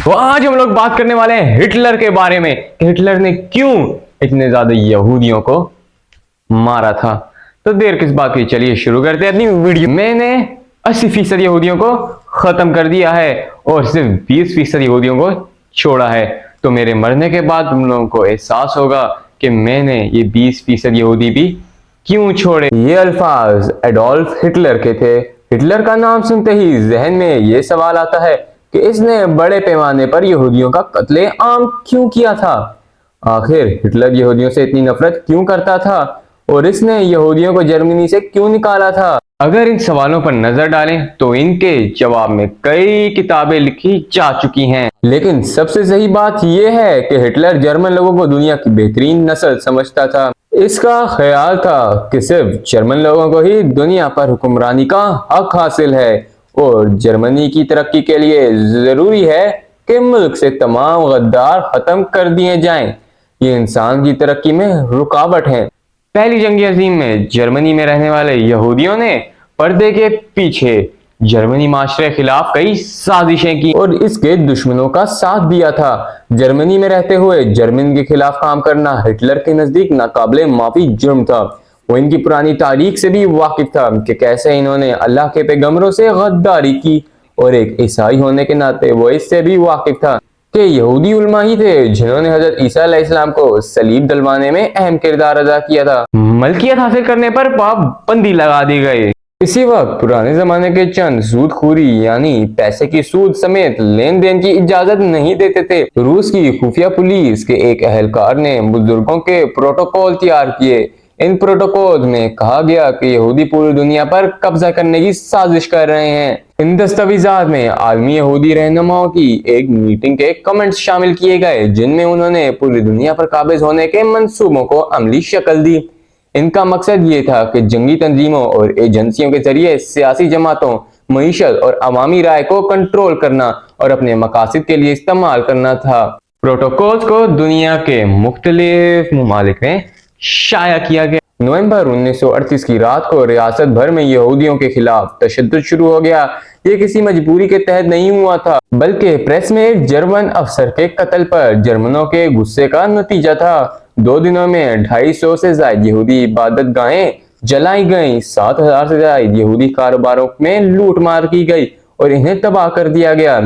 तो आज हम लोग बात करने वाले हैं हिटलर के बारे में कि हिटलर ने क्यों इतने ज्यादा यहूदियों को मारा था। तो देर किस बात की, चलिए शुरू करते हैं अपनी वीडियो। मैंने 80% यहूदियों को खत्म कर दिया है और सिर्फ 20% यहूदियों को छोड़ा है। तो मेरे मरने के बाद तुम लोगों को एहसास होगा कि मैंने ये 20% यहूदी भी क्यों छोड़े। ये अल्फाज एडोल्फ हिटलर के थे। हिटलर का नाम सुनते ही जहन में ये सवाल आता है कि इसने बड़े पैमाने पर यहूदियों का कत्ले आम क्यों किया था। आखिर हिटलर यहूदियों से इतनी नफरत क्यों करता था और इसने यहूदियों को जर्मनी से क्यों निकाला था। अगर इन सवालों पर नजर डालें तो इनके जवाब में कई किताबें लिखी जा चुकी हैं, लेकिन सबसे सही बात यह है कि हिटलर जर्मन लोगों को दुनिया की बेहतरीन नस्ल समझता था। इसका ख्याल था कि सिर्फ जर्मन लोगों को ही दुनिया पर हुक्मरानी का हक हासिल है और जर्मनी की तरक्की के लिए जरूरी है कि मुल्क से तमाम गद्दार खत्म कर दिए जाएं। ये इंसान की तरक्की में रुकावट है। पहली जंग अजीम में जर्मनी में रहने वाले यहूदियों ने पर्दे के पीछे जर्मनी माशरे के खिलाफ कई साजिशें की और इसके दुश्मनों का साथ दिया था। जर्मनी में रहते हुए जर्मन के खिलाफ काम करना हिटलर के नजदीक नाकाबिले माफी जुर्म था। वो इनकी पुरानी तारीख से भी वाकिफ था कि कैसे इन्होंने अल्लाह के पैगंबरों से गद्दारी की और एक ईसाई होने के नाते वो इससे भी वाकिफ था कि यहूदी उलमा ही थे जिन्होंने हजरत ईसा अलैहिस्सलाम को सलीब डलवाने में अहम किरदार अदा किया था। मलकियत हासिल करने पर पाबंदी लगा दी गई। इसी वक्त पुराने जमाने के चंद सूदखोरी यानी पैसे की सूद समेत लेन देन की इजाजत नहीं देते थे। रूस की खुफिया पुलिस के एक अहलकार ने बुजुर्गों के प्रोटोकॉल तैयार किए। इन प्रोटोकॉल में कहा गया कि यहूदी पूरी दुनिया पर कब्जा करने की साजिश कर रहे हैं। इन दस्तावेजात में आलमी यहूदी रहनुमाओं की एक मीटिंग के कमेंट्स शामिल किए गए जिनमें उन्होंने पूरी दुनिया पर काबिज होने के मंसूबों को अमली शक्ल दी। इनका मकसद ये था कि जंगी तंजीमों और एजेंसियों के जरिए सियासी जमातों, मईशत और अवामी राय को कंट्रोल करना और अपने मकासद के लिए इस्तेमाल करना था। प्रोटोकॉल्स को दुनिया के मुख्तलिफ ममालिक में शाया किया गया। नवंबर 1938 की रात को रियासत भर में यहूदियों के खिलाफ तशद्दुद शुरू हो गया। ये किसी मजबूरी के तहत नहीं हुआ था बल्कि प्रेस में एक जर्मन अफसर के कत्ल पर जर्मनों के गुस्से का नतीजा था। 2 दिनों में 250 से ज्यादा यहूदी इबादत गाहें जलाई गईं, 7000 से ज्यादा यहूदी कारोबारों में लूट मार की गई और इन्हें तबाह कर दिया गया।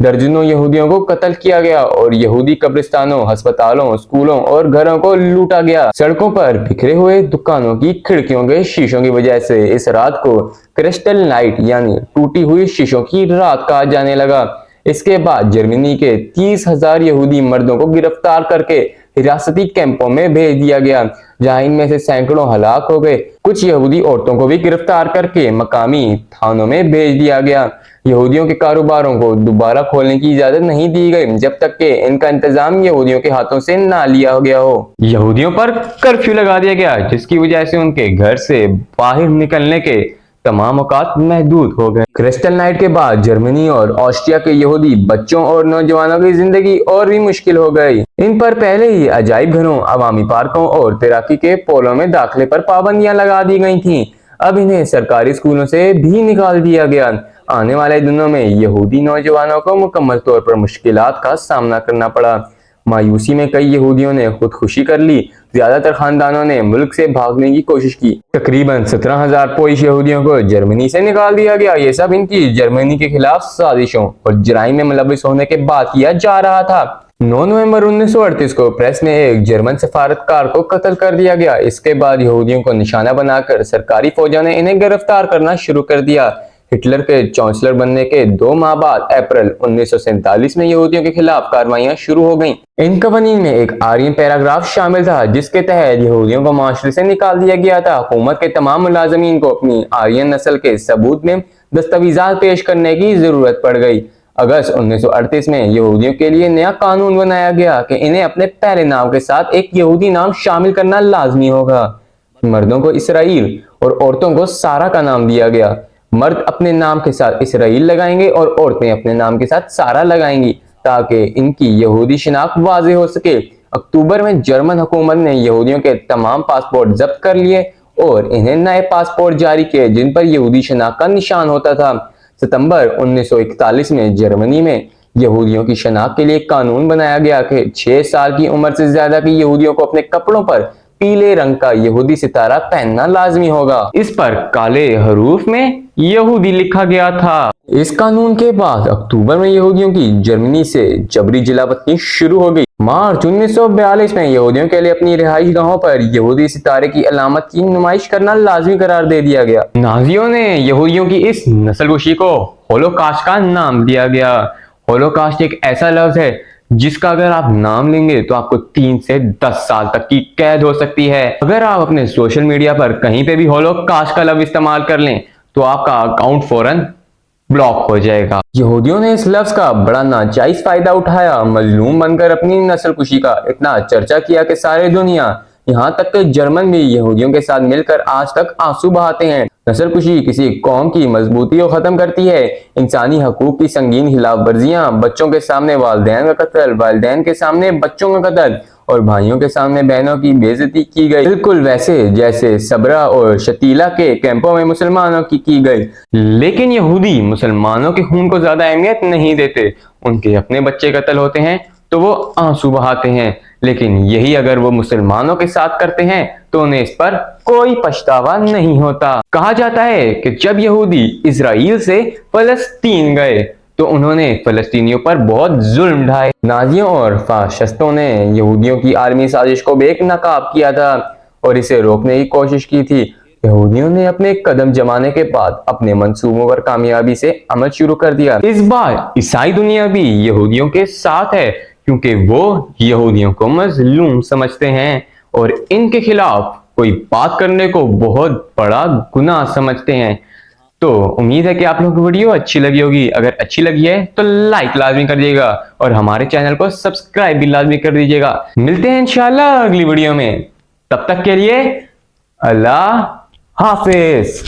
दर्जनों यहूदियों को कत्ल किया गया और यहूदी कब्रिस्तानों, अस्पतालों, स्कूलों और घरों को लूटा गया। सड़कों पर बिखरे हुए दुकानों की खिड़कियों के शीशों की वजह से इस रात को क्रिस्टल नाइट यानी टूटी हुई शीशों की रात कहा जाने लगा। इसके बाद जर्मनी के 30,000 यहूदी मर्दों को गिरफ्तार करके हिरासती कैंपों में भेज दिया गया, जहां इनमें से सैकड़ों हलाक हो गए। कुछ यहूदी औरतों को भी गिरफ्तार करके मकामी थानों में भेज दिया गया। यहूदियों के कारोबारों को दोबारा खोलने की इजाजत नहीं दी गई जब तक कि इनका इंतजाम यहूदियों के हाथों से ना लिया गया हो। यहूदियों पर कर्फ्यू लगा दिया गया जिसकी वजह से उनके घर से बाहर निकलने के तमाम औकात महदूद हो गए। क्रिस्टल नाइट के बाद जर्मनी और ऑस्ट्रिया के यहूदी बच्चों और नौजवानों की जिंदगी और भी मुश्किल हो गई। इन पर पहले ही अजाइब घरों, अवामी पार्कों और तैराकी के पोलों में दाखिले पर पाबंदियां लगा दी गई थीं। अब इन्हें सरकारी स्कूलों से भी निकाल दिया गया। आने वाले दिनों में यहूदी नौजवानों को मुकम्मल तौर पर मुश्किलात का सामना करना पड़ा। मायूसी में कई यहूदियों ने खुदकुशी कर ली। ज्यादातर खानदानों ने मुल्क से भागने की कोशिश की। तकरीबन 17,000 पोइश यहूदियों को जर्मनी से निकाल दिया गया। ये सब इनकी जर्मनी के खिलाफ साजिशों और जराइम में मुलविस होने के बाद किया जा रहा था। 9 नवंबर 1938 को प्रेस में एक जर्मन सफारतकार को कत्ल कर दिया गया। इसके बाद यहूदियों को निशाना बनाकर सरकारी फौजों ने इन्हें गिरफ्तार करना शुरू कर दिया। हिटलर के चांसलर बनने के 2 माह बाद अप्रैल 1947 में यहूदियों के खिलाफ कार्रवाइयां शुरू हो गईं। इन कवानीन में एक आर्यन पैराग्राफ शामिल था जिसके तहत यहूदियों को माशरे से निकाल दिया गया था। हुकूमत के तमाम मुलाजमीन को अपनी आर्यन नस्ल के सबूत में दस्तावेजात पेश करने की जरूरत पड़ गई। अगस्त 1938 में यहूदियों के लिए नया कानून बनाया गया कि इन्हें अपने पहले नाम के साथ एक यहूदी नाम शामिल करना लाजमी होगा। मर्दों को इसराइल और औरतों को सारा का नाम दिया गया। मर्द अपने नाम के साथ इसराइल लगाएंगे और औरतें अपने नाम के साथ सारा लगाएंगी ताकि इनकी यहूदी शिनाख्त वाज़ेह हो सके। अक्टूबर में जर्मन हुकूमत ने यहूदियों के तमाम पासपोर्ट जब्त कर लिए और इन्हें नए पासपोर्ट जारी किए जिन पर यहूदी शिनाख्त का निशान होता था। सितंबर 1941 में जर्मनी में यहूदियों की शनाख्त के लिए एक कानून बनाया गया कि 6 साल की उम्र से ज्यादा के यहूदियों को अपने कपड़ों पर पीले रंग का यहूदी सितारा पहनना लाजमी होगा। इस पर काले हरूफ में यहूदी लिखा गया था। इस कानून के बाद अक्टूबर में यहूदियों की जर्मनी से जबरी जलावतनी शुरू हो गई। मार्च 1942 में यहूदियों के लिए अपनी रिहाइश गाहों पर यहूदी सितारे की अलामत की नुमाइश करना लाजमी करार दे दिया गया। नाजियों ने यहूदियों की इस नस्लकुशी को होलोकास्ट का नाम दिया गया। होलोकास्ट एक ऐसा लफ्ज है जिसका अगर आप नाम लेंगे तो आपको 3 से 10 साल तक की कैद हो सकती है। अगर आप अपने सोशल मीडिया पर कहीं पे भी होलोकास्ट का लफ्ज इस्तेमाल कर लें तो आपका अकाउंट फौरन ब्लॉक हो जाएगा। यहूदियों ने इस लफ्ज का बड़ा नाजायज फायदा उठाया, मजलूम बनकर अपनी नस्लकुशी का इतना चर्चा किया कि सारी दुनिया यहाँ तक कि जर्मन भी यहूदियों के साथ मिलकर आज तक आंसू बहाते हैं। नस्लकुशी किसी कौम की मजबूती को खत्म करती है। इंसानी हकूक की संगीन खिलाफ वर्जियां, बच्चों के सामने वालिदैन का कत्ल, वालिदैन के सामने बच्चों का कत्ल और भाइयों के सामने बहनों की बेइज्जती की गई, बिल्कुल वैसे जैसे सबरा और शतीला के कैंपों में मुसलमानों की गई। लेकिन यहूदी मुसलमानों के खून को ज्यादा अहमियत नहीं देते। उनके अपने बच्चे कत्ल होते हैं तो वो आंसू बहाते हैं, लेकिन यही अगर वो मुसलमानों के साथ करते हैं तो उन्हें इस पर कोई पछतावा नहीं होता। कहा जाता है कि जब यहूदी इजराइल से फलस्तीन गए तो उन्होंने फलस्तीनियों पर बहुत जुल्म ढाए। नाजियों और फाशिस्तों ने यहूदियों की आर्मी साजिश को बेनकाब किया था और इसे रोकने की कोशिश की थी। यहूदियों ने अपने कदम जमाने के बाद अपने मंसूबों पर कामयाबी से अमल शुरू कर दिया। इस बार ईसाई दुनिया भी यहूदियों के साथ है क्योंकि वो यहूदियों को मजलूम समझते हैं और इनके खिलाफ कोई बात करने को बहुत बड़ा गुनाह समझते हैं। तो उम्मीद है कि आप लोगों को वीडियो अच्छी लगी होगी। अगर अच्छी लगी है तो लाइक लाजमी कर दीजिएगा और हमारे चैनल को सब्सक्राइब भी लाजमी कर दीजिएगा। मिलते हैं इंशाल्लाह अगली वीडियो में, तब तक के लिए अल्लाह हाफिज।